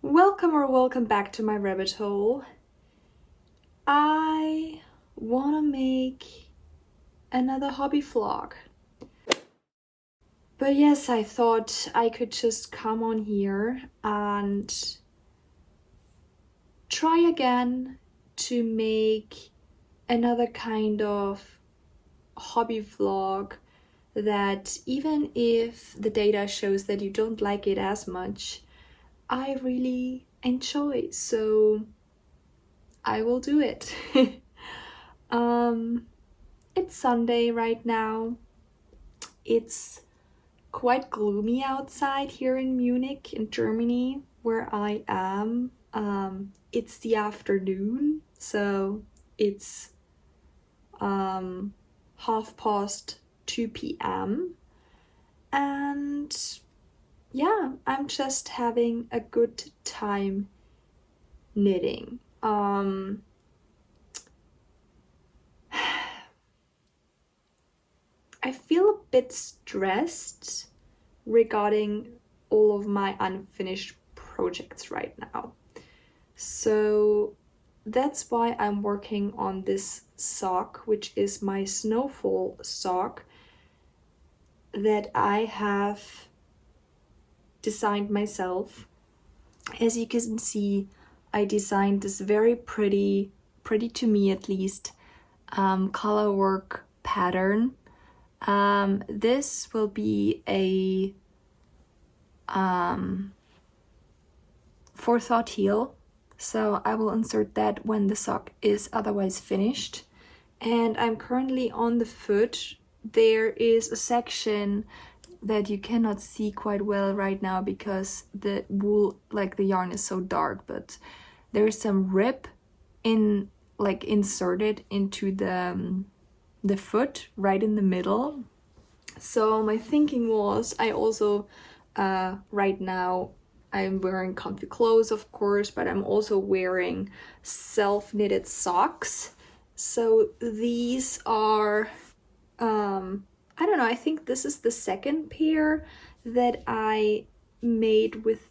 Welcome back to my rabbit hole. I want to make another hobby vlog. But yes, I thought I could just come on here and try again to make another kind of hobby vlog that even if the data shows that you don't like it as much, I really enjoy. So I will do it. It's Sunday right now. It's quite gloomy outside here in Munich, in Germany, where I am. It's the afternoon, so it's 2:30 p.m. And yeah, I'm just having a good time knitting. I feel a bit stressed regarding all of my unfinished projects right now. So that's why I'm working on this sock, which is my snowfall sock that I have designed myself. As you can see, I designed this very pretty to me at least, color work pattern. This will be a forethought heel, so I will insert that when the sock is otherwise finished. And I'm currently on the foot. There is a section that you cannot see quite well right now because the wool, like the yarn, is so dark, but there is some rib inserted into the foot right in the middle. So my thinking was, I also right now I'm wearing comfy clothes, of course, but I'm also wearing self-knitted socks. So these are I don't know, I think this is the second pair that I made with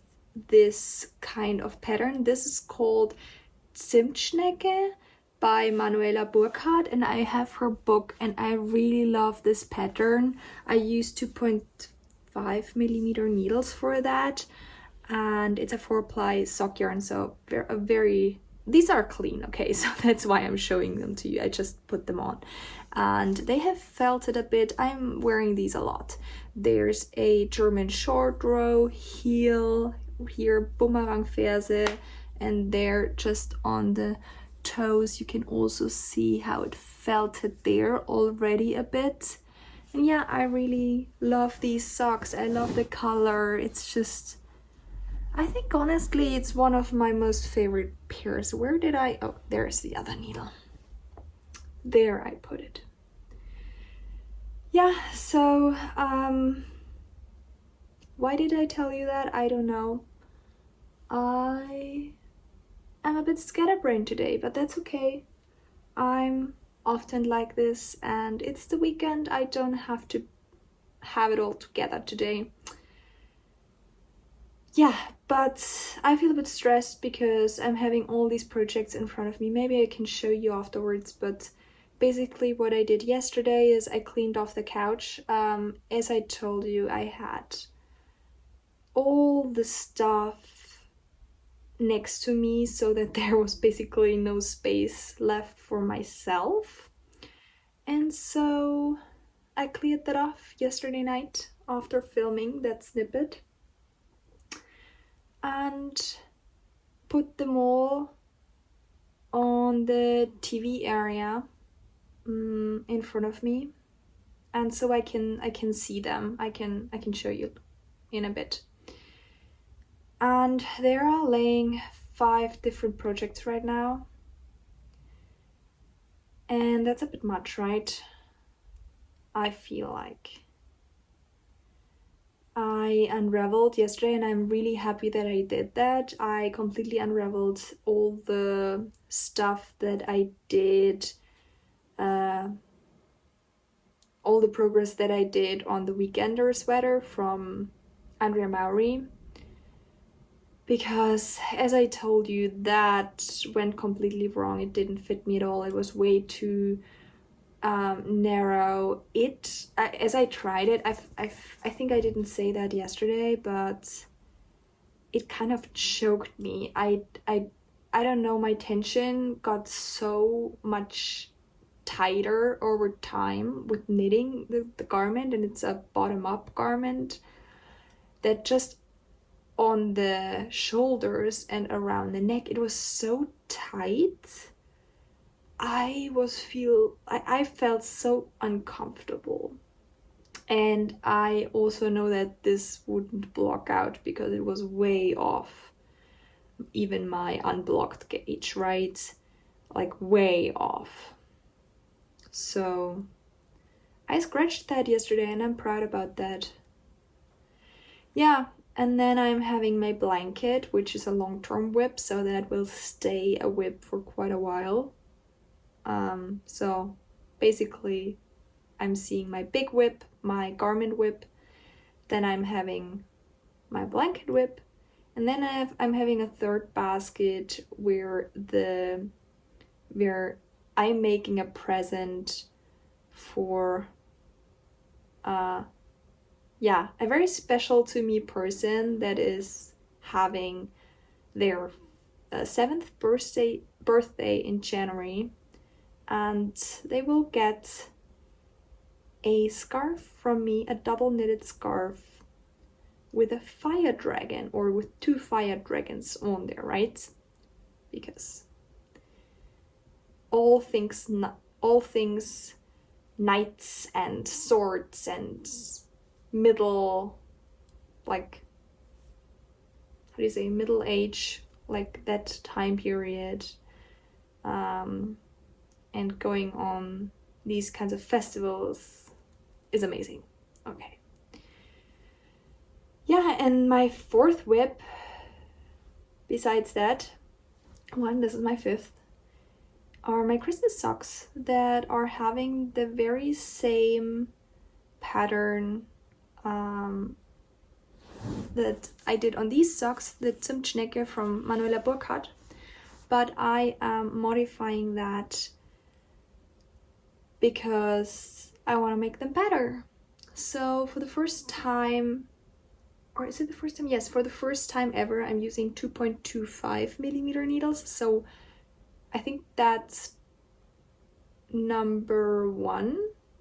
this kind of pattern. This is called Zimtschnecke by Manuela Burkhardt, and I have her book and I really love this pattern. I used 2.5mm needles for that, and it's a 4-ply sock yarn, so these are clean, okay, so that's why I'm showing them to you. I just put them on and they have felted a bit. I'm wearing these a lot. There's a German short row heel here, boomerang ferse, and they're just on the toes. You can also see how it felted there already a bit. And yeah, I really love these socks. I love the color. It's just, I think honestly it's one of my most favorite pairs. Where did oh, there's the other needle. There I put it. Yeah, so why did I tell you that? I don't know. I am a bit scatterbrained today, but that's okay. I'm often like this, and it's the weekend. I don't have to have it all together today. Yeah, but I feel a bit stressed because I'm having all these projects in front of me. Maybe I can show you afterwards, but basically what I did yesterday is I cleaned off the couch. As I told you, I had all the stuff next to me so that there was basically no space left for myself. And so I cleared that off yesterday night after filming that snippet and put them all on the TV area in front of me, and so I can see them. I can show you in a bit. And there are laying 5 different projects right now, and that's a bit much, right? I feel like I unraveled yesterday, and I'm really happy that I did that. I completely unraveled all the stuff that I did, all the progress that I did on the Weekender sweater from Andrea Maury, because as I told you, that went completely wrong. It didn't fit me at all. It was way too narrow. As I tried it, I think I didn't say that yesterday, but it kind of choked me. I don't know, my tension got so much tighter over time with knitting the garment, and it's a bottom-up garment, that just on the shoulders and around the neck, it was so tight. I felt so uncomfortable. And I also know that this wouldn't block out because it was way off even my unblocked gauge, right? Like way off. So I scratched that yesterday and I'm proud about that. Yeah, and then I'm having my blanket, which is a long-term whip, so that will stay a whip for quite a while. So basically I'm seeing my big whip, my garment whip, then I'm having my blanket whip, and then I'm having a third basket where I'm making a present for a very special to me person that is having their 7th birthday in January, and they will get a scarf from me, a double knitted scarf with a fire dragon, or with 2 fire dragons on there, right? Because all things knights and swords and middle, like, how do you say, middle age, like that time period, and going on these kinds of festivals is amazing. Okay. Yeah, and my 4th whip, besides that one, this is my 5th, are my Christmas socks that are having the very same pattern that I did on these socks, the Zimtschnecke from Manuela Burkhardt, but I am modifying that because I want to make them better. So for the first time, or is it the first time? Yes, for the first time ever, I'm using 2.25 millimeter needles. So I think that's number 1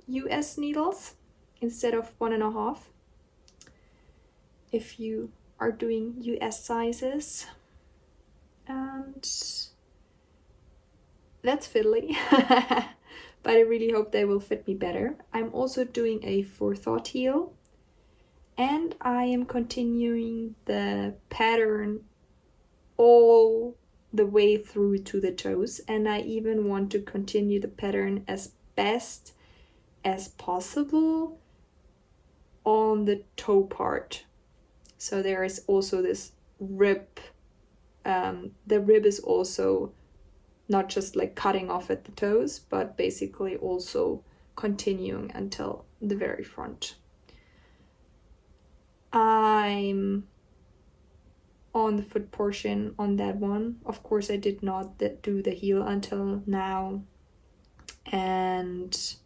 US needles instead of 1.5 if you are doing US sizes. And that's fiddly, but I really hope they will fit me better. I'm also doing a forethought heel, and I am continuing the pattern all the way through to the toes, and I even want to continue the pattern as best as possible on the toe part. So there is also this rib. The rib is also not just like cutting off at the toes, but basically also continuing until the very front. I'm on the foot portion on that one. Of course, I did not do the heel until now, and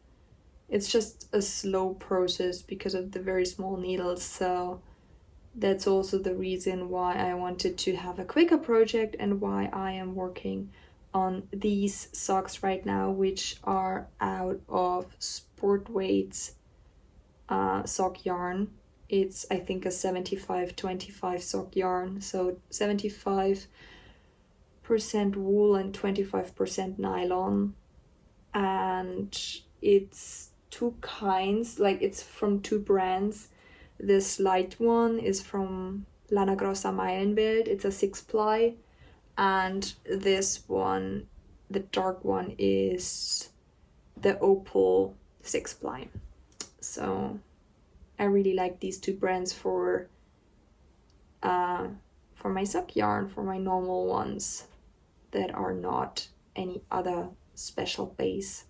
it's just a slow process because of the very small needles. So that's also the reason why I wanted to have a quicker project and why I am working on these socks right now, which are out of Sport Weights sock yarn. It's, I think, a 75-25 sock yarn, so 75% wool and 25% nylon, and it's 2 kinds, like it's from 2 brands. This light one is from Lana Grossa Meilenwelt, it's a 6-ply, and this one, the dark one, is the Opal 6-ply. So I really like these 2 brands for my sock yarn, for my normal ones that are not any other special base.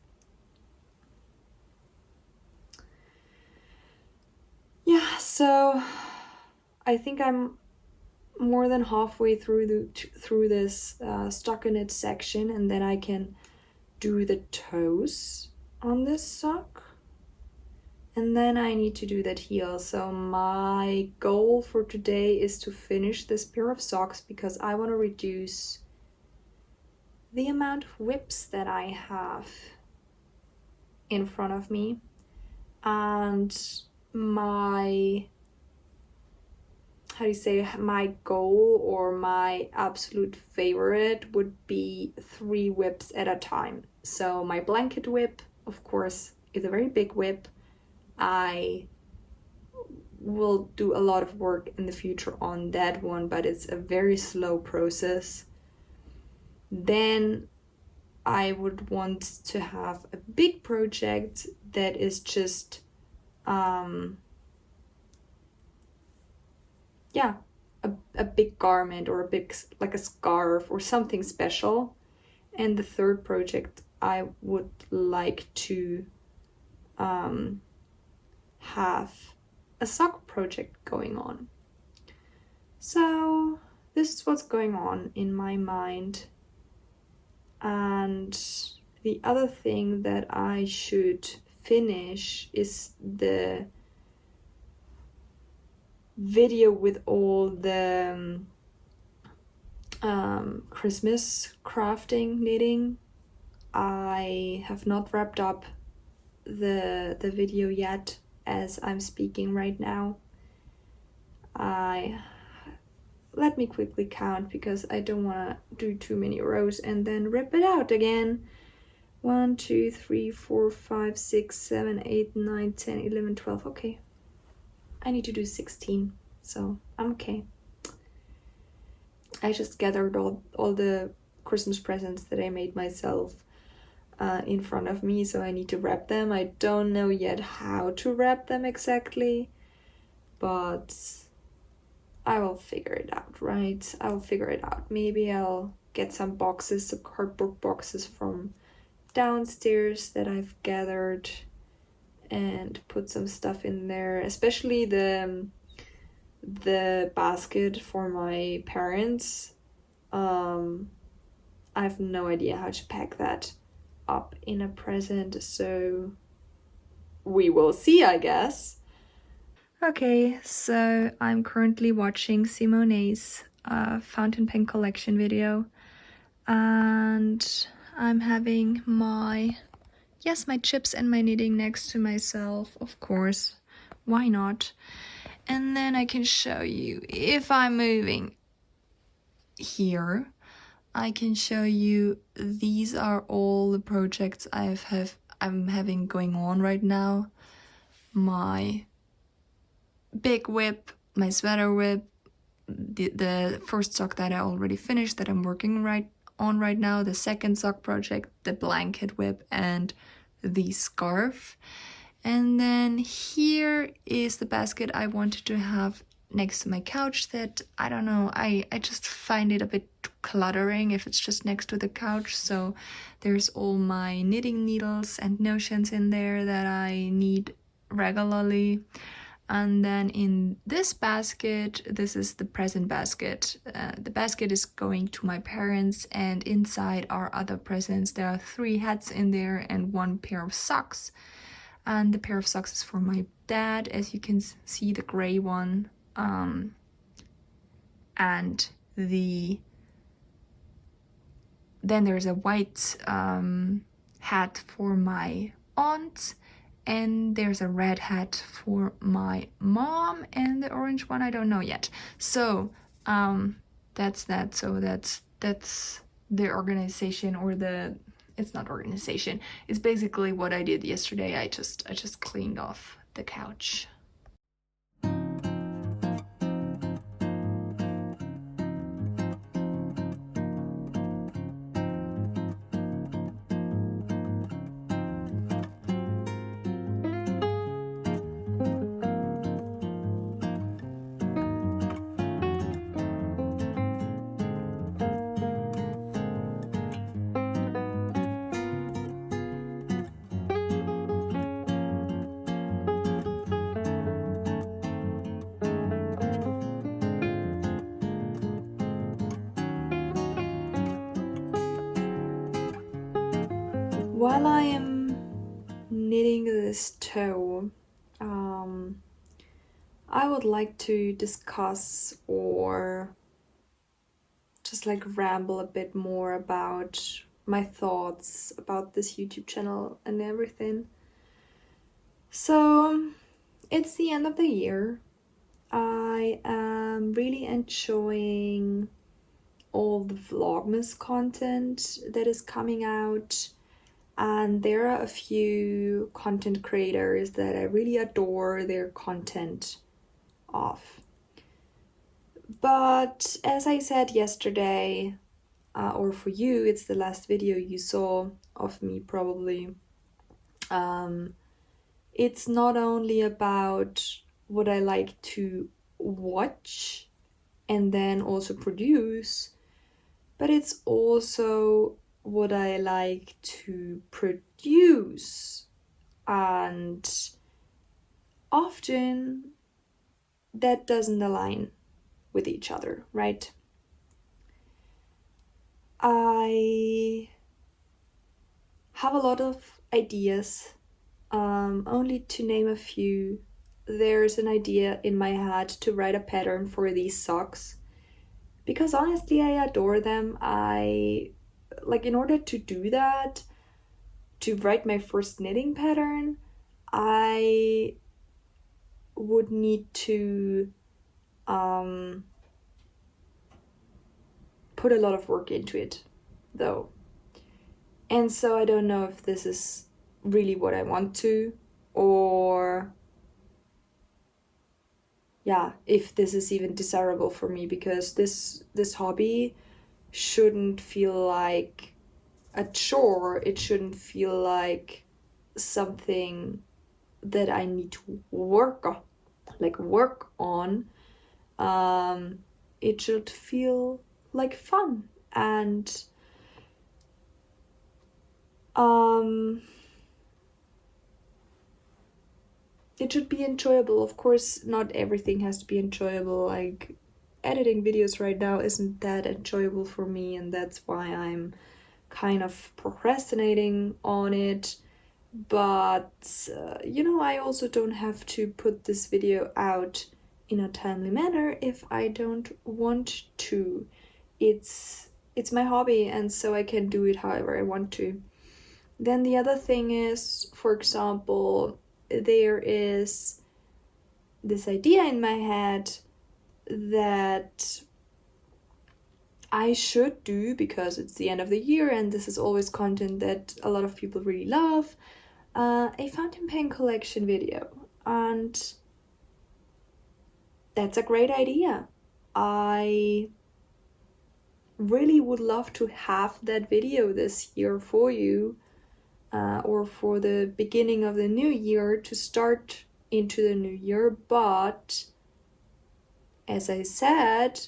Yeah, so I think I'm more than halfway through this stockinette section, and then I can do the toes on this sock. And then I need to do that heel. So my goal for today is to finish this pair of socks because I want to reduce the amount of whips that I have in front of me. And my, how do you say, my goal or my absolute favorite would be 3 whips at a time. So my blanket whip, of course, is a very big whip. I will do a lot of work in the future on that one, but it's a very slow process. Then I would want to have a big project that is just a big garment or a big, like a scarf or something special. And the third project I would like to have a sock project going on. So this is what's going on in my mind. And the other thing that I should finish is the video with all the Christmas crafting knitting. I have not wrapped up the video yet as I'm speaking right now. Let me quickly count because I don't want to do too many rows and then rip it out again. 1, 2, 3, 4, 5, 6, 7, 8, 9, 10, 11, 12. Okay. I need to do 16, so I'm okay. I just gathered all the Christmas presents that I made myself in front of me, so I need to wrap them. I don't know yet how to wrap them exactly, but I will figure it out, right? I will figure it out. Maybe I'll get some boxes, some cardboard boxes from downstairs that I've gathered and put some stuff in there, especially the basket for my parents. I have no idea how to pack that up in a present, so we will see, I guess. Okay, so I'm currently watching Simone's fountain pen collection video, and I'm having my chips and my knitting next to myself, of course, why not? And then I can show you, if I'm moving here, I can show you these are all the projects I'm having going on right now. My big whip, my sweater whip, the first sock that I already finished that I'm working on right now, the second sock project, the blanket whip, and the scarf. And then here is the basket I wanted to have next to my couch that, I don't know, I just find it a bit cluttering if it's just next to the couch. So there's all my knitting needles and notions in there that I need regularly. And then in this basket, this is the present basket. The basket is going to my parents, and inside are other presents. There are 3 hats in there and 1 pair of socks. And the pair of socks is for my dad, as you can see, the gray one. And then there's a white hat for my aunt, and there's a red hat for my mom, and the orange one I don't know yet. So that's that. So that's the organization, or it's not organization, it's basically what I did yesterday. I just cleaned off the couch. while I am knitting this toe, I would like to discuss or just like ramble a bit more about my thoughts about this YouTube channel and everything. So it's the end of the year. I am really enjoying all the Vlogmas content that is coming out, and there are a few content creators that I really adore their content of. But as I said yesterday, or for you, it's the last video you saw of me probably, it's not only about what I like to watch and then also produce, but it's also what I like to produce. And often that doesn't align with each other, right? I have a lot of ideas. Only to name a few, there's an idea in my head to write a pattern for these socks, because honestly I adore them. In order to do that, to write my first knitting pattern, I would need to put a lot of work into it though, and so I don't know if this is really what I want to, or if this is even desirable for me, because this hobby shouldn't feel like a chore. It shouldn't feel like something that I need to work on. It should feel like fun, and it should be enjoyable. Of course, not everything has to be enjoyable. Like, editing videos right now isn't that enjoyable for me, and that's why I'm kind of procrastinating on it. But I also don't have to put this video out in a timely manner if I don't want to. It's my hobby, and so I can do it however I want to. Then the other thing is, for example, there is this idea in my head that I should do, because it's the end of the year and this is always content that a lot of people really love, a fountain pen collection video. And that's a great idea. I really would love to have that video this year for you, or for the beginning of the new year, to start into the new year. But as I said,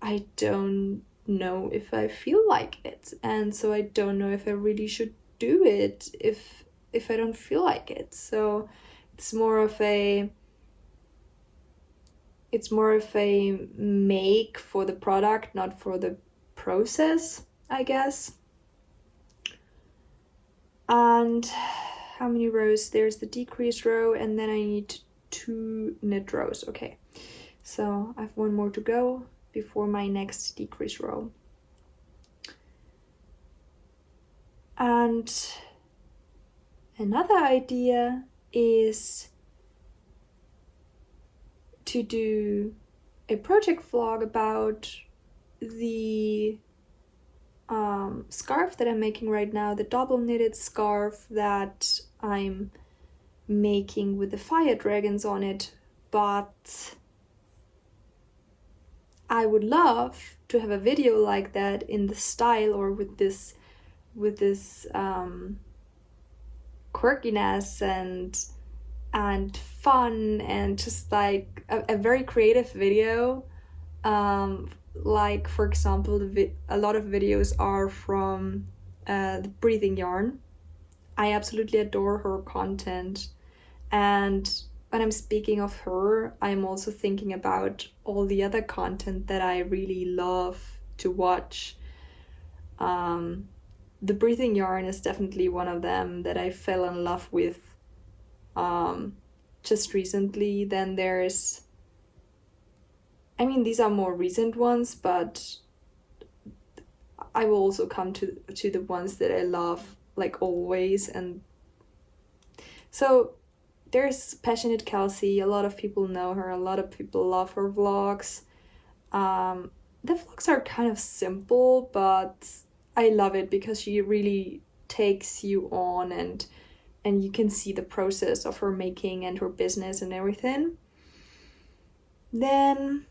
I don't know if I feel like it, and so I don't know if I really should do it if I don't feel like it. So it's more of a make for the product, not for the process, I guess. And how many rows? There's the decrease row, and then I need 2 knit rows. Okay, so I have 1 more to go before my next decrease row. And another idea is to do a project vlog about the scarf that I'm making right now, the double knitted scarf that I'm making with the fire dragons on it. But I would love to have a video like that in the style, or with this quirkiness and fun, and just like a very creative video. Like, for example, a lot of videos are from the Breathing Yarn. I absolutely adore her content, and when I'm speaking of her, I'm also thinking about all the other content that I really love to watch. the breathing yarn is definitely one of them that I fell in love with just recently. Then there's, I mean, these are more recent ones, but I will also come to the ones that I love like always. And so there's Passionate Kelsey. A lot of people know her, a lot of people love her vlogs. The vlogs are kind of simple, but I love it because she really takes you on, and you can see the process of her making and her business and everything. Then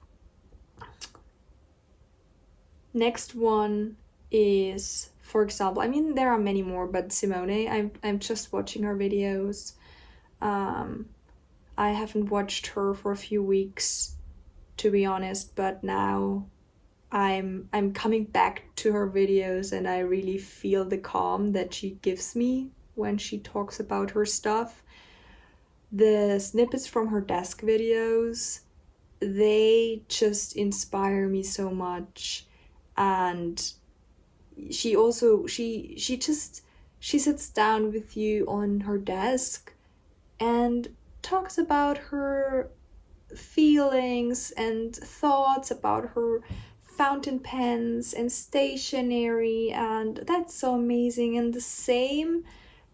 next one is, for example, I mean, there are many more, but Simone, I'm just watching her videos. I haven't watched her for a few weeks, to be honest, but now I'm coming back to her videos, and I really feel the calm that she gives me when she talks about her stuff. The snippets from her desk videos, they just inspire me so much. And she also she sits down with you on her desk and talks about her feelings and thoughts about her fountain pens and stationery, and that's so amazing. And the same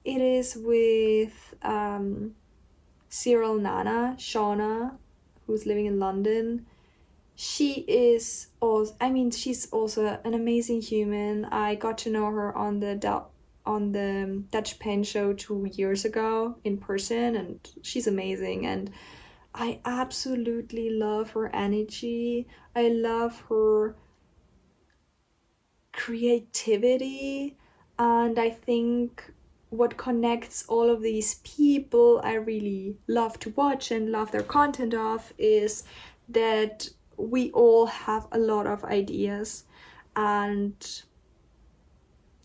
it is with Cyril Nana, Shauna, who's living in London. She is also, I mean, she's also an amazing human. I got to know her on the Dutch Pen Show 2 years ago in person, and she's amazing. And I absolutely love her energy. I love her creativity, and I think what connects all of these people I really love to watch and love their content of is that we all have a lot of ideas, and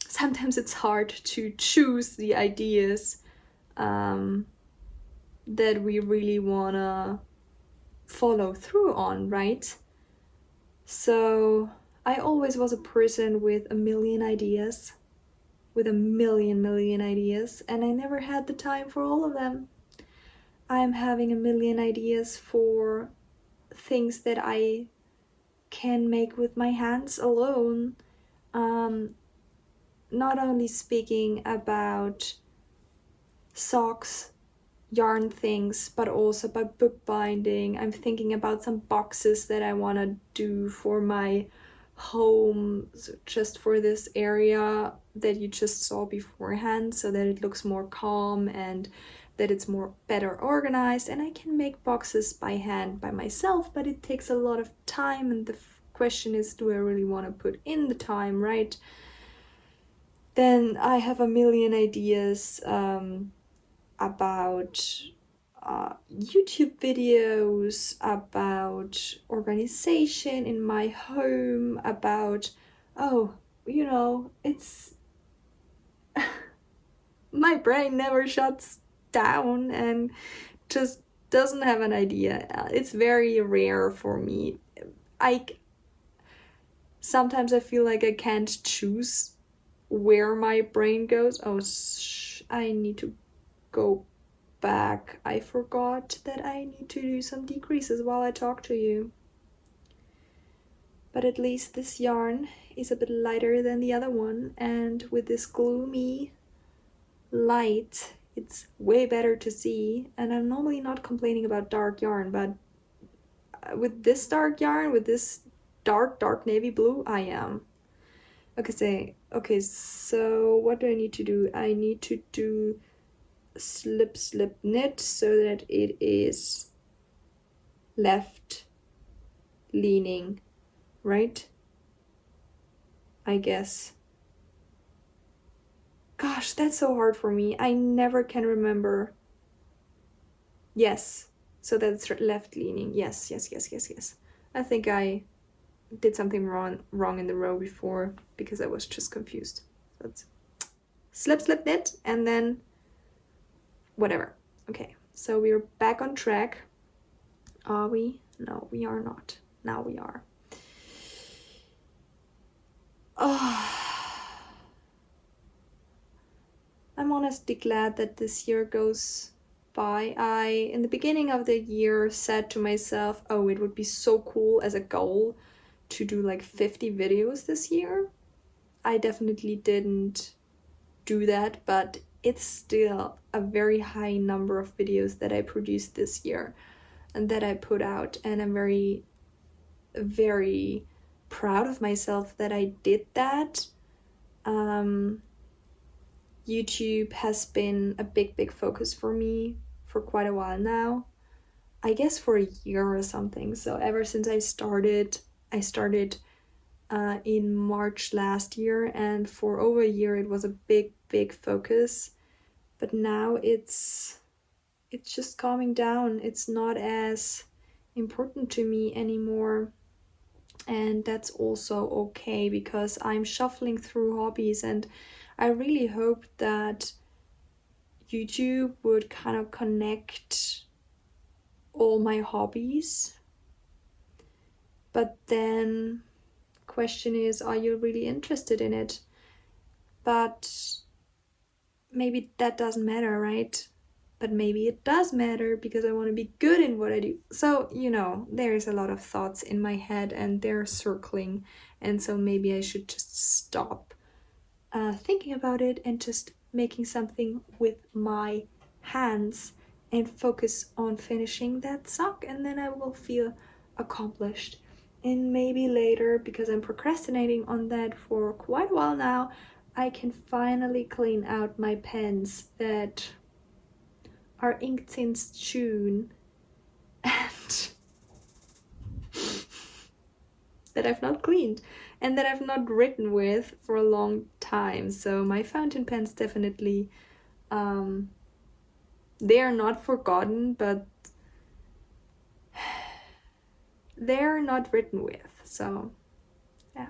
sometimes it's hard to choose the ideas that we really wanna follow through on, right? So I always was a person with a million ideas, with a million ideas, and I never had the time for all of them. I am having a million ideas for things that I can make with my hands alone. Not only speaking about socks, yarn things, but also about bookbinding. I'm thinking about some boxes that I want to do for my home, just for this area that you just saw beforehand, so that it looks more calm and that it's more better organized. And I can make boxes by hand by myself, but it takes a lot of time, and the question is, do I really want to put in the time, right? Then I have a million ideas about YouTube videos, about organization in my home, about, it's my brain never shuts down and just doesn't have an idea. It's very rare for me. Sometimes I feel like I can't choose where my brain goes. I need to go back. I forgot that I need to do some decreases while I talk to you. But at least this yarn is a bit lighter than the other one, and with this gloomy light, it's way better to see. And I'm normally not complaining about dark yarn, but with this dark yarn, with this dark navy blue, I am. Okay, so what do I need to do? I need to do slip knit so that it is left leaning, right? I guess. Gosh, that's so hard for me. I never can remember. Yes, so that's left leaning. Yes. I think I did something wrong in the row before because I was just confused. So it's slip knit and then whatever. Okay, so we're back on track. Are we? No, we are not. Now we are. honestly glad that this year goes by. I, in the beginning of the year, said to myself, oh, it would be so cool as a goal to do like 50 videos this year. I definitely didn't do that, but it's still a very high number of videos that I produced this year and that I put out, and I'm very, very proud of myself that I did that. YouTube has been a big focus for me for quite a while now. I guess for a year or something. So ever since I started in March last year, and for over a year it was a big focus. But now it's just calming down. It's not as important to me anymore. And that's also okay, because I'm shuffling through hobbies, and I really hope that YouTube would kind of connect all my hobbies. But then question is, are you really interested in it? But maybe that doesn't matter, right? But maybe it does matter, because I want to be good in what I do. So, there's a lot of thoughts in my head and they're circling, and so maybe I should just stop thinking about it and just making something with my hands and focus on finishing that sock, and then I will feel accomplished. And maybe later, because I'm procrastinating on that for quite a while now, I can finally clean out my pens that are inked since June and that I've not cleaned and that I've not written with for a long time. So my fountain pens definitely, they are not forgotten, but they're not written with. So yeah.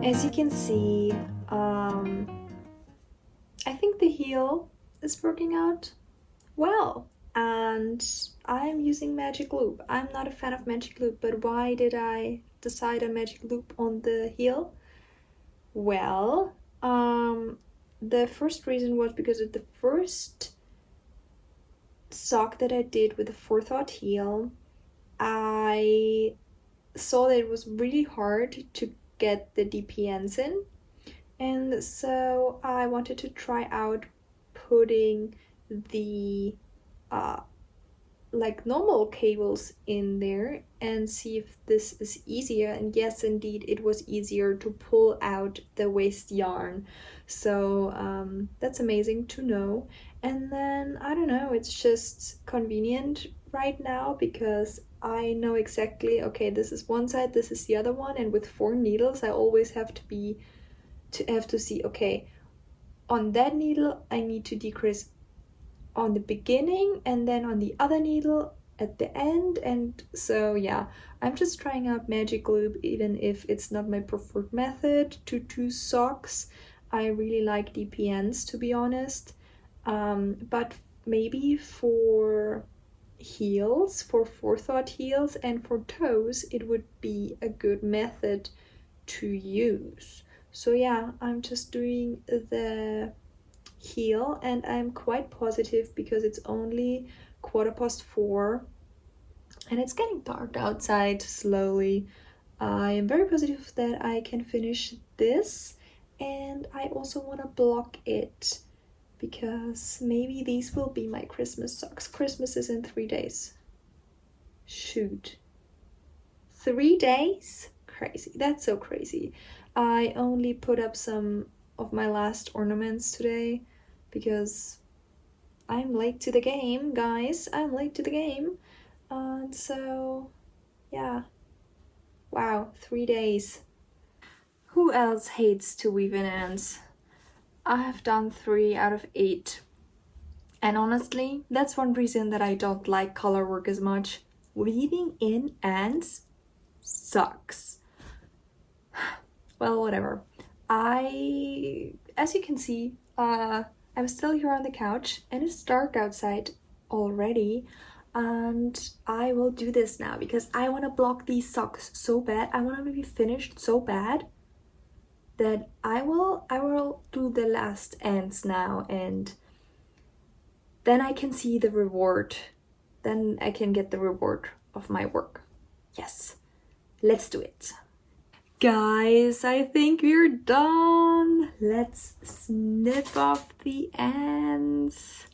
As you can see, I think the heel is working out well, and I'm using magic loop. I'm not a fan of magic loop, but why did I decide on magic loop on the heel? Well, the first reason was because of the first sock that I did with the forethought heel. I saw that it was really hard to get the DPNs in, and so I wanted to try out putting the like normal cables in there and see if this is easier. And yes, indeed, it was easier to pull out the waste yarn, so that's amazing to know. And then I don't know, it's just convenient right now because I know exactly, okay, this is one side, this is the other one, and with 4 needles I always have to see, okay, on that needle I need to decrease on the beginning and then on the other needle at the end. And so yeah, I'm just trying out magic loop, even if it's not my preferred method to do socks. I really like DPNs, to be honest, but maybe for heels, for forethought heels and for toes, it would be a good method to use. So yeah, I'm just doing the heel and I'm quite positive because it's only 4:15 and it's getting dark outside slowly. I am very positive that I can finish this, and I also want to block it because maybe these will be my Christmas socks. Christmas is in 3 days. Shoot. 3 days? Crazy. That's so crazy. I only put up some of my last ornaments today because I'm late to the game, guys. I'm late to the game. And so, yeah. Wow, 3 days. Who else hates to weave in ants? I have done 3 out of 8. And honestly, that's one reason that I don't like color work as much. Weaving in ants sucks. Well, whatever. As you can see, I'm still here on the couch and it's dark outside already. And I will do this now because I want to block these socks so bad. I want to be finished so bad that I will do the last ends now, and then I can see the reward. Then I can get the reward of my work. Yes, let's do it. Guys, I think we're done. Let's snip off the ends.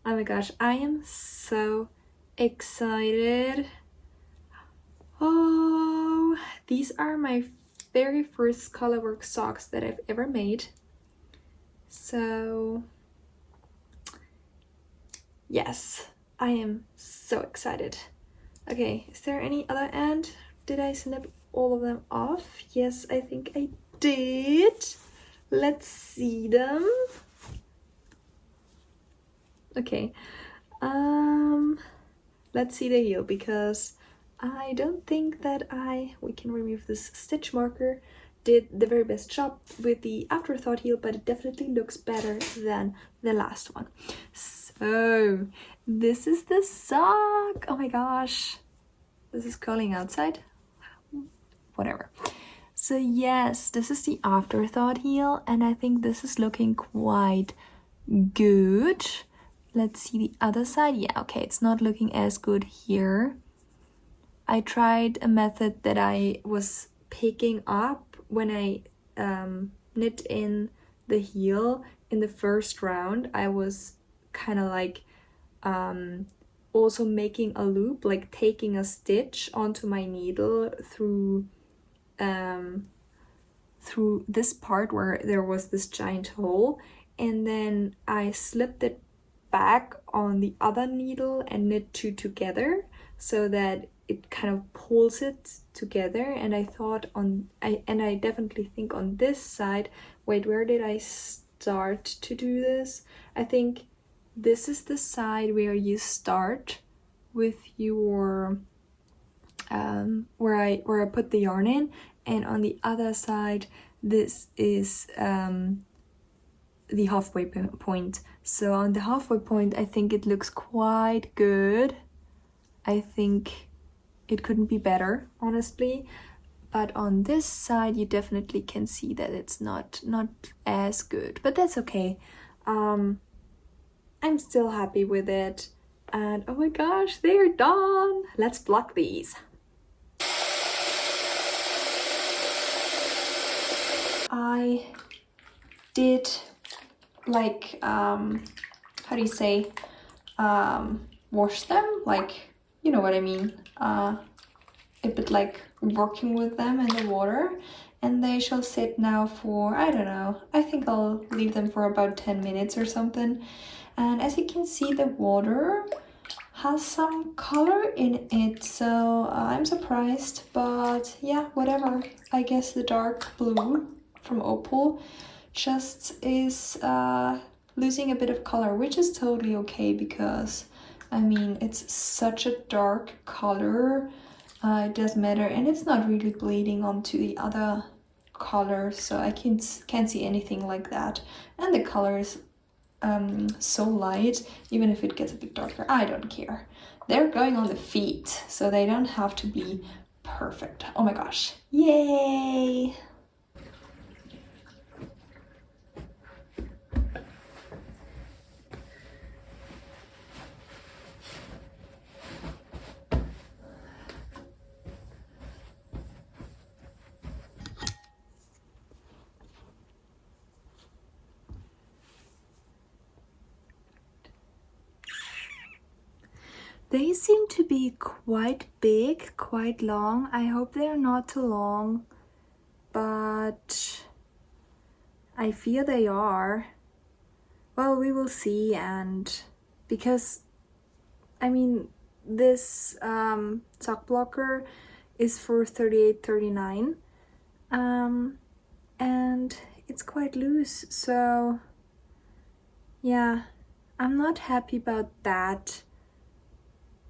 Oh my gosh, I am so excited. Oh, these are my very first colorwork socks that I've ever made. So yes, I am so excited. Okay, is there any other end? Did I snip all of them off? Yes, I think I did. Let's see them. Okay, let's see the heel, because I don't think that we can remove this stitch marker, did the very best job with the afterthought heel, but it definitely looks better than the last one. So this is the sock. Oh my gosh, this is calling outside. Whatever. So yes, this is the afterthought heel, and I think this is looking quite good. Let's see the other side. Yeah, okay, it's not looking as good here. I tried a method that I was picking up when I knit in the heel in the first round. I was kind of like also making a loop, like taking a stitch onto my needle through this part where there was this giant hole, and then I slipped it back on the other needle and knit 2 together so that it kind of pulls it together. And I thought I definitely think on this side, wait, where did I start to do this? I think this is the side where you start with your where I put the yarn in, and on the other side this is the halfway point. So on the halfway point I think it looks quite good. I think it couldn't be better, honestly. But on this side you definitely can see that it's not as good, but that's okay. I'm still happy with it. And oh my gosh, they're done. Let's block these. I did like how do you say, wash them, like, you know what I mean, a bit like working with them in the water, and they shall sit now for, I don't know, I think I'll leave them for about 10 minutes or something. And as you can see, the water has some color in it, so I'm surprised, but yeah, whatever. I guess the dark blue from Opal just is losing a bit of color, which is totally okay because I mean it's such a dark color. It doesn't matter, and it's not really bleeding onto the other colors, so I can't see anything like that. And the color is so light, even if it gets a bit darker, I don't care. They're going on the feet, so they don't have to be perfect. Oh my gosh, yay! They seem to be quite big, quite long. I hope they're not too long, but I fear they are. Well, we will see, and because I mean this sock blocker is for $38.39, and it's quite loose, so yeah, I'm not happy about that.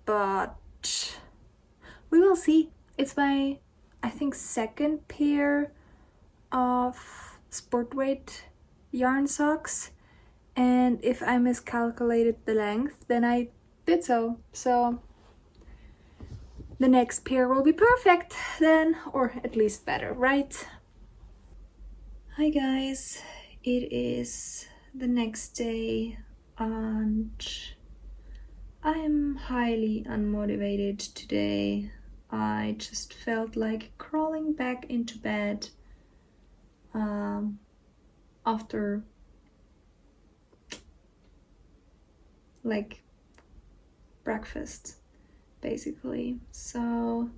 But we will see. It's my, I think, second pair of sport weight yarn socks, and if I miscalculated the length, then I did so. So the next pair will be perfect then, or at least better, right? Hi guys, it is the next day and I am highly unmotivated today. I just felt like crawling back into bed after like breakfast, basically. So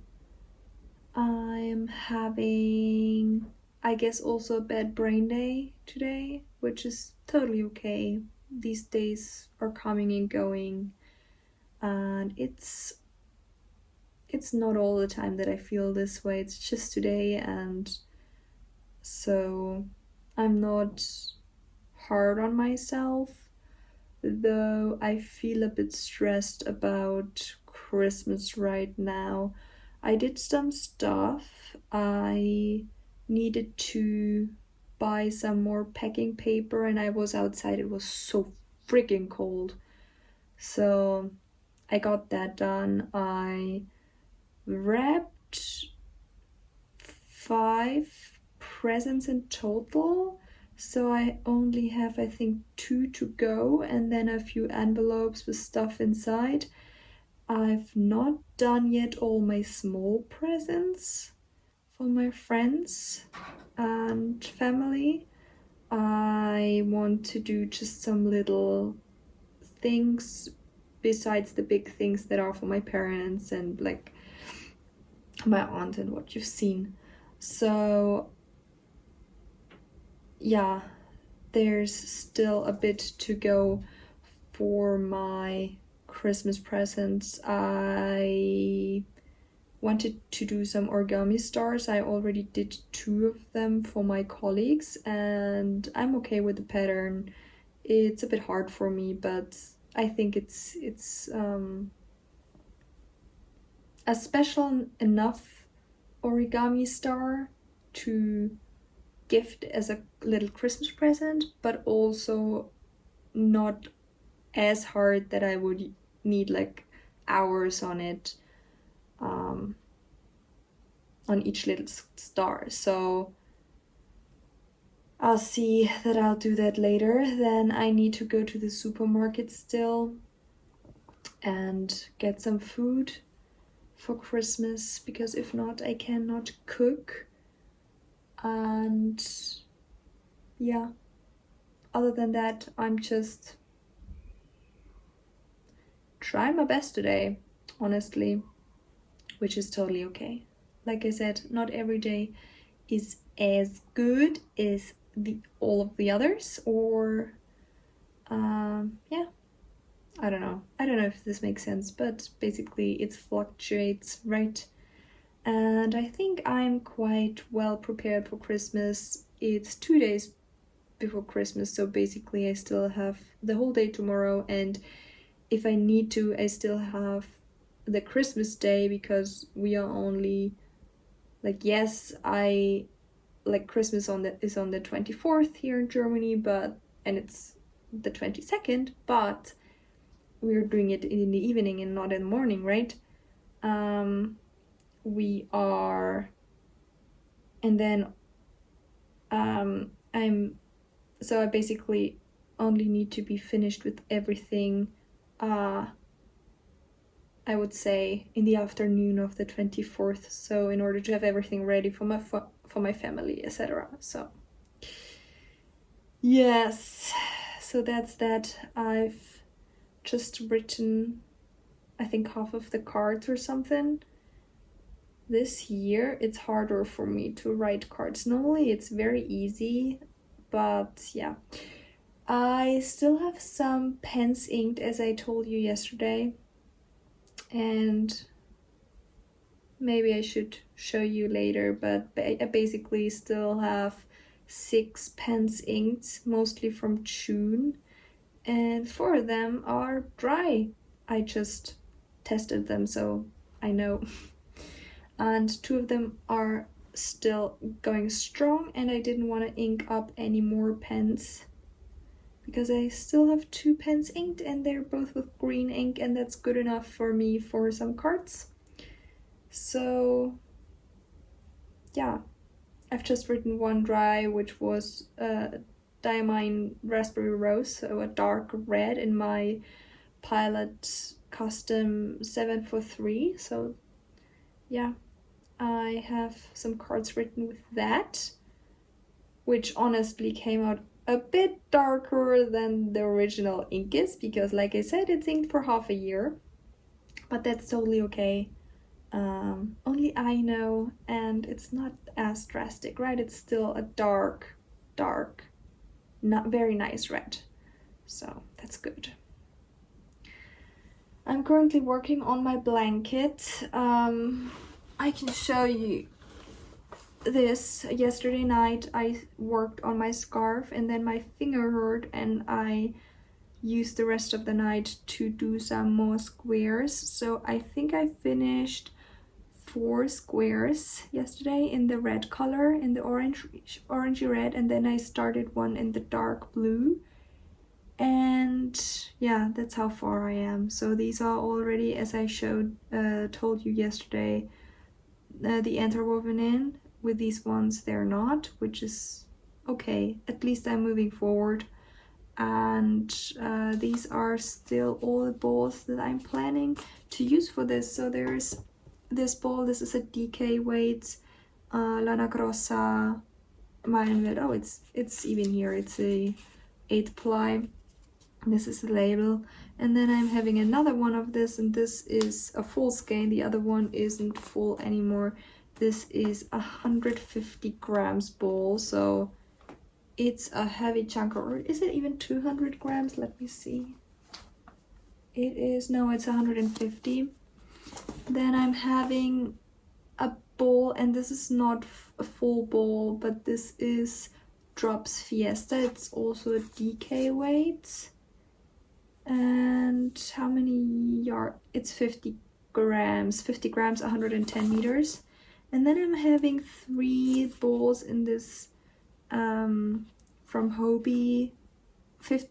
I'm having, I guess, also a bad brain day today, which is totally okay. These days are coming and going. And it's not all the time that I feel this way, it's just today, and so I'm not hard on myself, though I feel a bit stressed about Christmas right now. I did some stuff. I needed to buy some more packing paper, and I was outside, it was so freaking cold, so I got that done. I wrapped 5 presents in total, so I only have, I think, 2 to go, and then a few envelopes with stuff inside. I've not done yet all my small presents for my friends and family. I want to do just some little things besides the big things that are for my parents and like my aunt and what you've seen. So yeah, there's still a bit to go for my Christmas presents. I wanted to do some origami stars. I already did 2 of them for my colleagues, and I'm okay with the pattern. It's a bit hard for me, but I think it's a special enough origami star to gift as a little Christmas present, but also not as hard that I would need like hours on it, on each little star. So I'll see that I'll do that later. Then I need to go to the supermarket still and get some food for Christmas, because if not, I cannot cook. And yeah, other than that, I'm just trying my best today, honestly, which is totally okay. Like I said, not every day is as good as all of the others, or yeah, I don't know if this makes sense, but basically it fluctuates, right? And I think I'm quite well prepared for Christmas. It's 2 days before Christmas, so basically I still have the whole day tomorrow, and if I need to, I still have the Christmas day, because we are only like, yes, I like Christmas is on the 24th here in Germany, but and it's the 22nd, but we're doing it in the evening and not in the morning, right? We are, and then I basically only need to be finished with everything, I would say in the afternoon of the 24th, so in order to have everything ready for my family, etc. So yes, so that's that. I've just written, I think, half of the cards or something. This year it's harder for me to write cards. Normally it's very easy, but yeah. I still have some pens inked, as I told you yesterday, and maybe I should show you later, but I basically still have 6 pens inked, mostly from June, and 4 of them are dry. I just tested them, so I know. And 2 of them are still going strong, and I didn't want to ink up any more pens because I still have 2 pens inked, and they're both with green ink, and that's good enough for me for some cards. So yeah, I've just written one dry, which was Diamine Raspberry Rose, so a dark red in my Pilot Custom 743. So yeah, I have some cards written with that, which honestly came out a bit darker than the original ink is, because like I said, it's inked for half a year, but that's totally okay. Only I know, and it's not as drastic, right? It's still a dark, not very nice red, so that's good. I'm currently working on my blanket. I can show you this. Yesterday night I worked on my scarf, and then my finger hurt, and I used the rest of the night to do some more squares. So I think I finished 4 squares yesterday in the red color, in the orangey red, and then I started one in the dark blue. And yeah, that's how far I am. So these are already, as I told you yesterday, the ends are woven in. With these ones they're not, which is okay. At least I'm moving forward. And these are still all the balls that I'm planning to use for this. So there's this ball. This is a DK weight, Lana Grossa Mine. Oh, it's even here. It's a 8 ply. This is the label. And then I'm having another one of this, and this is a full skein. The other one isn't full anymore. This is 150 grams ball, so it's a heavy chunk. Or is it even 200 grams? Let me see. It is, no, it's 150. Then I'm having a ball, and this is not a full ball, but this is Drops Fiesta. It's also a DK weight. And how many yards? It's 50 grams, 110 meters. And then I'm having 3 balls in this from Hobby.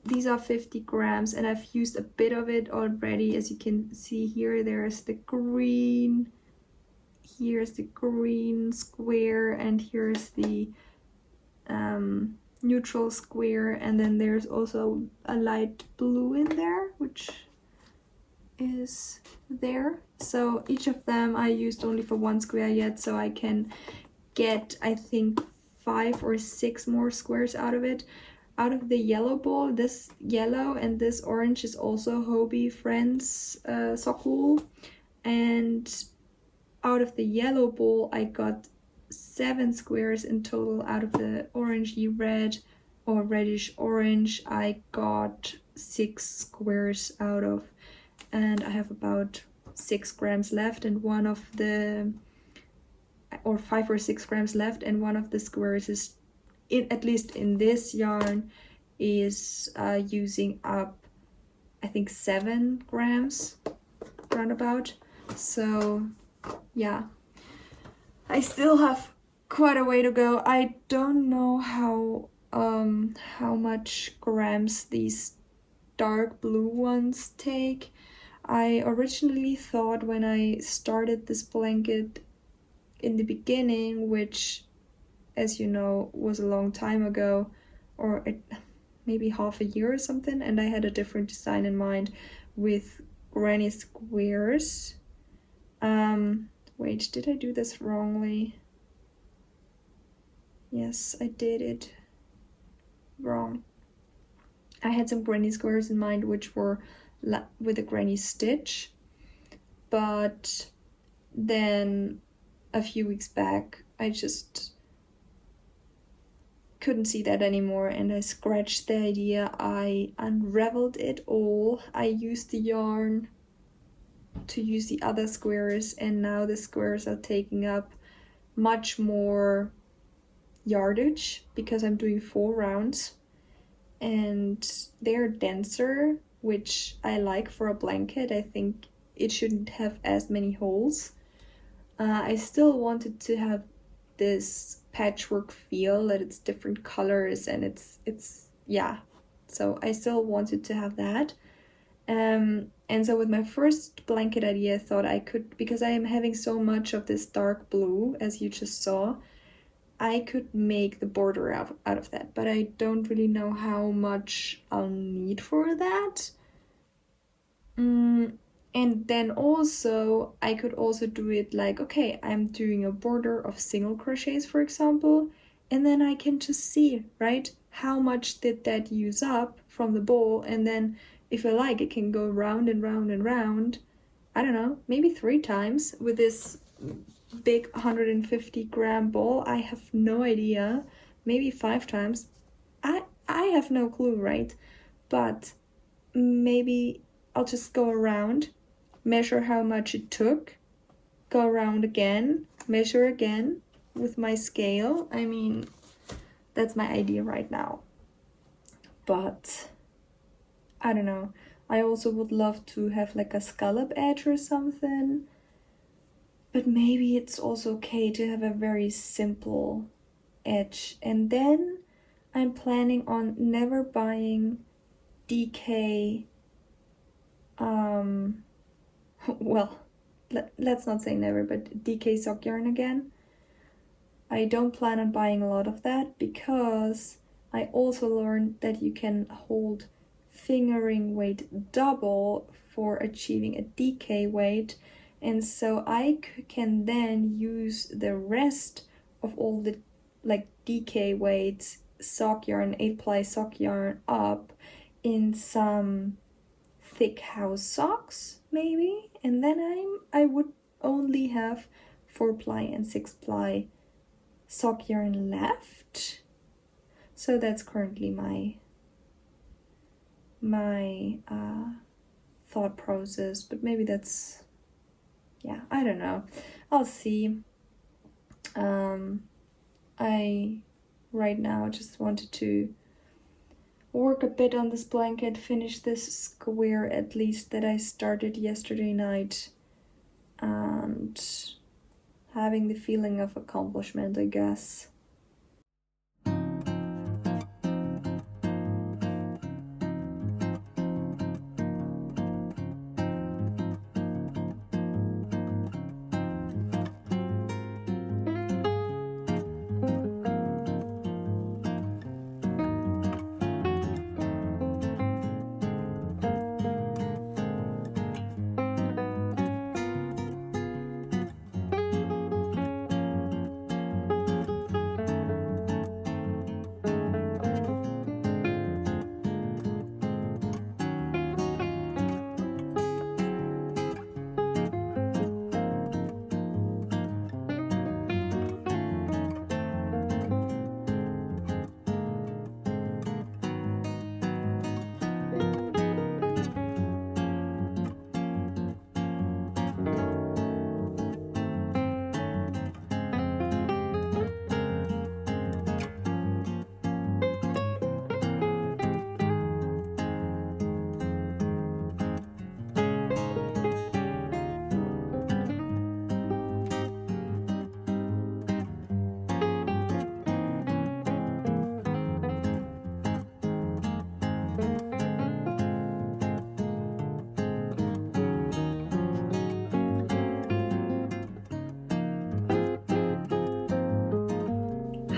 These are 50 grams, and I've used a bit of it already. As you can see here, there's the green, here's the green square, and here's the neutral square, and then there's also a light blue in there, which is there. So each of them I used only for 1 square yet, so I can get, I think, 5 or 6 more squares out of it. Out of the yellow ball, this yellow and this orange is also Hobby Friends sock wool, and out of the yellow ball I got 7 squares in total. Out of the orangey red or reddish orange I got 6 squares out of, and I have about 6 grams left, and one of the, or 5 or 6 grams left, and one of the squares is, at least in this yarn, is using up, I think, 7 grams roundabout. So yeah, I still have quite a way to go. I don't know how much grams these dark blue ones take. I originally thought when I started this blanket in the beginning, which, as you know, was a long time ago, or maybe half a year or something, and I had a different design in mind with granny squares. Wait, did I do this wrongly? Yes, I did it wrong. I had some granny squares in mind which were with a granny stitch, but then a few weeks back I just couldn't see that anymore, and I scratched the idea. I unraveled it all. I used the yarn to use the other squares, and now the squares are taking up much more yardage because I'm doing 4 rounds, and they're denser, which I like for a blanket. I think it shouldn't have as many holes. I still wanted to have this patchwork feel, that it's different colors, and it's yeah, so I still wanted to have that. And so with my first blanket idea, I thought I could, because I am having so much of this dark blue, as you just saw, I could make the border out of that, but I don't really know how much I'll need for that. And then also, I could also do it like, okay, I'm doing a border of single crochets, for example, and then I can just see, right, how much did that use up from the ball, and then if I like, it can go round and round and round, I don't know, maybe 3 times with this big 150 gram ball. I have no idea, maybe 5 times. I have no clue, right? But maybe I'll just go around, measure how much it took, go around again, measure again with my scale. I mean, that's my idea right now. But I don't know. I also would love to have like a scallop edge or something. But maybe it's also okay to have a very simple edge. And then I'm planning on never buying DK, well, let's not say never, but DK sock yarn again. I don't plan on buying a lot of that because I also learned that you can hold fingering weight double for achieving a DK weight, and so I can then use the rest of all the like DK weights sock yarn, 8-ply sock yarn up in some thick house socks maybe, and then I would only have 4-ply and 6-ply sock yarn left. So that's currently my thought process, but maybe that's, yeah, I don't know, I'll see. I right now just wanted to work a bit on this blanket, finish this square at least that I started yesterday night, and having the feeling of accomplishment, I guess.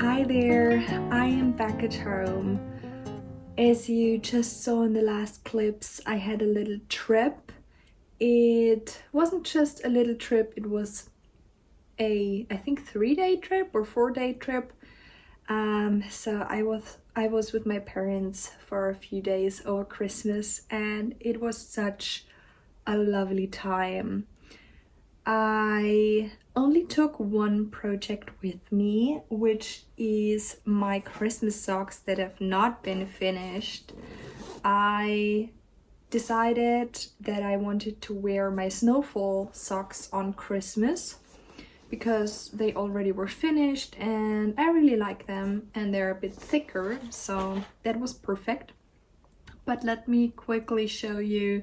Hi there, I am back at home. As you just saw in the last clips, I had a little trip. It wasn't just a little trip, it was I think 3-day trip or 4-day trip. So I was with my parents for a few days over Christmas, and it was such a lovely time. I only took one project with me, which is my Christmas socks that have not been finished. I decided that I wanted to wear my snowfall socks on Christmas because they already were finished and I really like them, and they're a bit thicker, so that was perfect. But let me quickly show you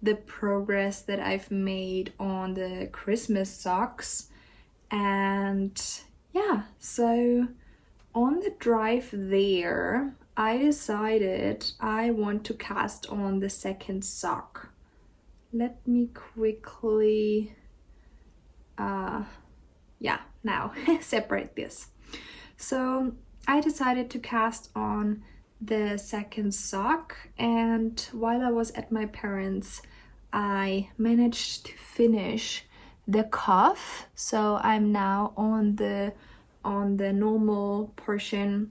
the progress that I've made on the Christmas socks. And yeah, so on the drive there, I decided I want to cast on the second sock. Let me quickly now separate this. So I decided to cast on the second sock, and while I was at my parents', I managed to finish the cuff. So I'm now on the normal portion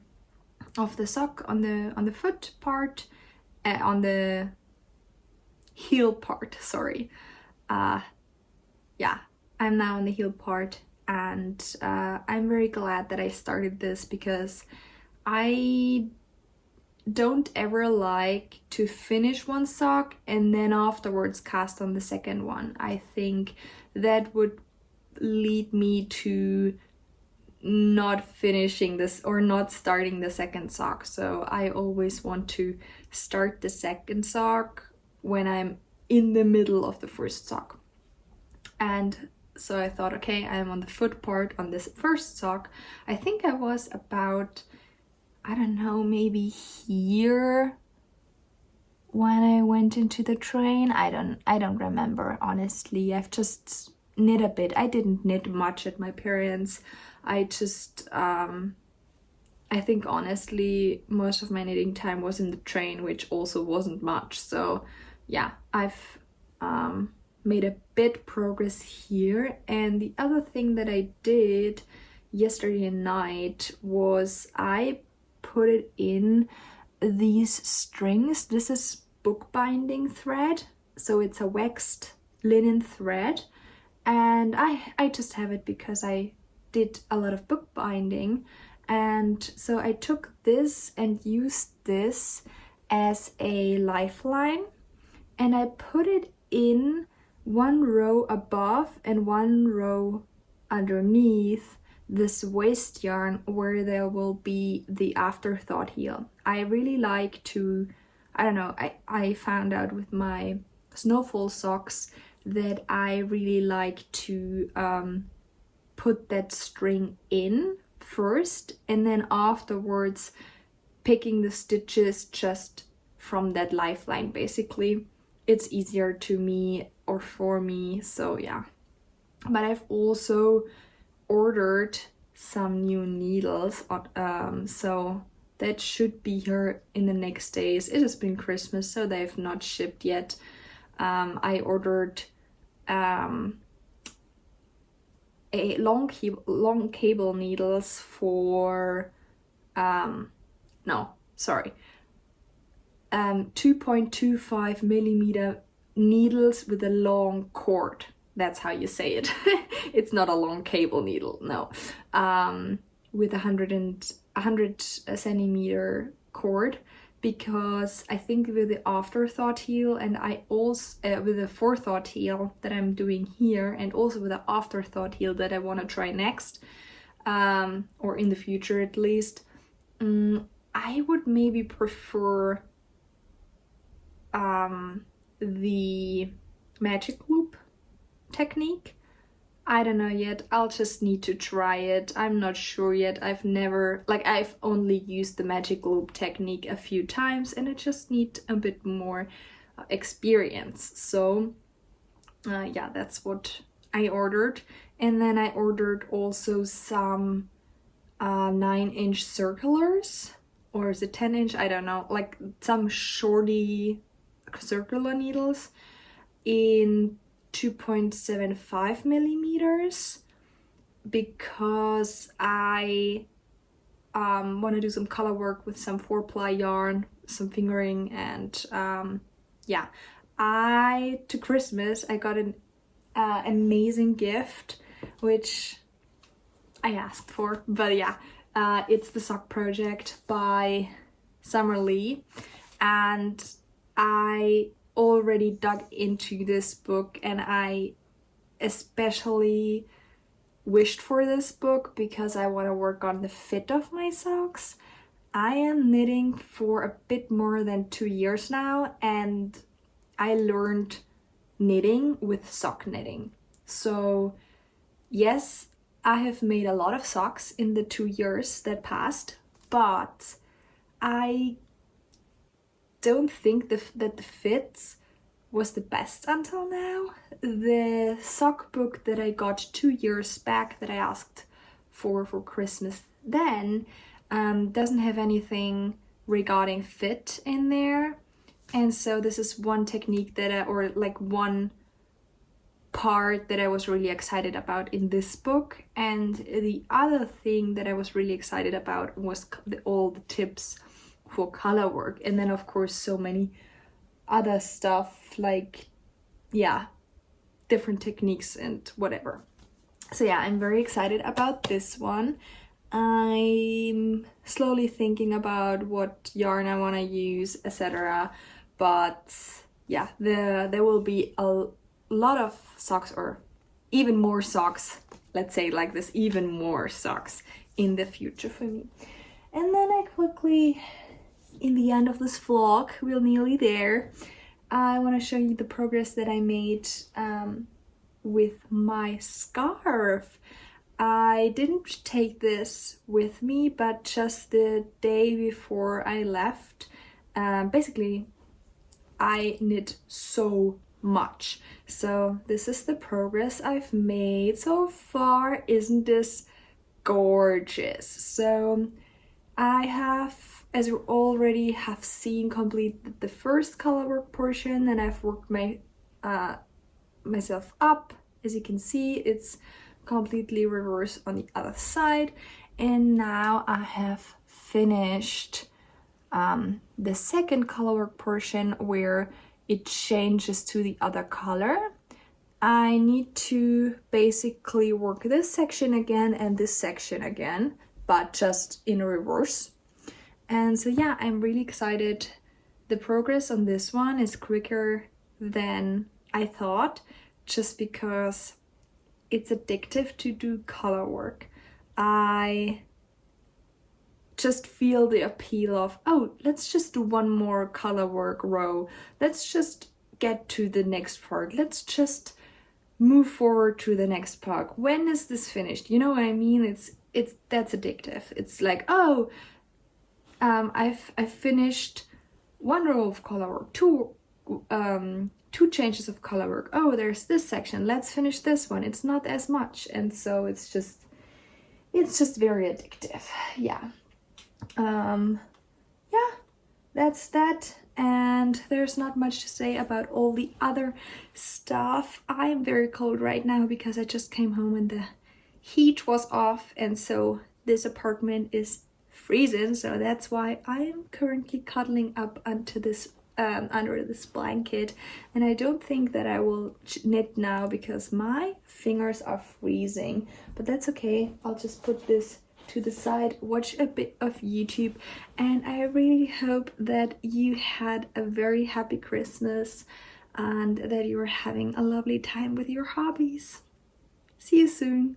of the sock, on the foot part, on the heel part, sorry. Yeah, I'm now on the heel part, and I'm very glad that I started this because I don't ever like to finish one sock and then afterwards cast on the second one. I think that would lead me to not finishing this or not starting the second sock. So I always want to start the second sock when I'm in the middle of the first sock. And so I thought, okay, I'm on the foot part on this first sock. I think I was about, I don't know, maybe here when I went into the train. I don't remember, honestly. I've just knit a bit. I didn't knit much at my parents'. I just I think honestly most of my knitting time was in the train, which also wasn't much. So yeah, I've made a bit progress here. And the other thing that I did yesterday night was I put it in these strings. This is bookbinding thread, so it's a waxed linen thread, and I just have it because I did a lot of bookbinding. And so I took this and used this as a lifeline, and I put it in one row above and one row underneath this waist yarn where there will be the afterthought heel. I really like to, I don't know, I found out with my snowfall socks that I really like to put that string in first and then afterwards picking the stitches just from that lifeline. Basically, it's easier to me or for me, so yeah. But I've also ordered some new needles, so that should be here in the next days. It has been Christmas, so they've not shipped yet. I ordered a long cable needles for 2.25 millimeter needles with a long cord. That's how you say it. It's not a long cable needle, no. With 100 centimeter cord, because I think with the afterthought heel, and I also with the forethought heel that I'm doing here, and also with the afterthought heel that I want to try next, or in the future at least, I would maybe prefer the magic loop technique. I don't know yet. I'll just need to try it. I'm not sure yet. I've only used the magic loop technique a few times, and I just need a bit more experience. So yeah, that's what I ordered. And then I ordered also some 9-inch circulars, or is it 10-inch? I don't know, like some shorty circular needles in 2.75 millimeters, because I want to do some color work with some 4-ply yarn, some fingering, and yeah, to Christmas I got an amazing gift, which I asked for, but yeah, it's the Sock Project by Summer Lee, and I already dug into this book, and I especially wished for this book because I want to work on the fit of my socks. I am knitting for a bit more than 2 years now, and I learned knitting with sock knitting. So yes, I have made a lot of socks in the 2 years that passed, but I don't think that the fit was the best until now. The sock book that I got 2 years back that I asked for Christmas then doesn't have anything regarding fit in there, and so this is one technique that or like one part that I was really excited about in this book. And the other thing that I was really excited about was all the tips for color work, and then of course so many other stuff, like yeah, different techniques and whatever. So yeah, I'm very excited about this one. I'm slowly thinking about what yarn I want to use, etc. But yeah, there will be a lot of socks, or even more socks, let's say like this, even more socks in the future for me. And then I quickly, in the end of this vlog, we're nearly there, I want to show you the progress that I made with my scarf. I didn't take this with me, but just the day before I left, basically I knit so much. So this is the progress I've made so far. Isn't this gorgeous? So I have, as you already have seen, completed the first color work portion, and I've worked myself up. As you can see, it's completely reversed on the other side, and now I have finished the second color work portion where it changes to the other color. I need to basically work this section again and this section again, but just in reverse. And so yeah, I'm really excited. The progress on this one is quicker than I thought, just because it's addictive to do color work. I just feel the appeal of, oh, let's just do one more color work row. Let's just get to the next part. Let's just move forward to the next part. When is this finished? You know what I mean? That's addictive. It's like, oh, I've finished one row of color work, two changes of color work. Oh, there's this section. Let's finish this one. It's not as much, and so it's just very addictive. Yeah. Yeah, that's that. And there's not much to say about all the other stuff. I am very cold right now because I just came home and the heat was off, and so this apartment is freezing. So that's why I am currently cuddling up onto this under this blanket, and I don't think that I will knit now because my fingers are freezing, but that's okay. I'll just put this to the side, watch a bit of YouTube, and I really hope that you had a very happy Christmas and that you're having a lovely time with your hobbies. See you soon.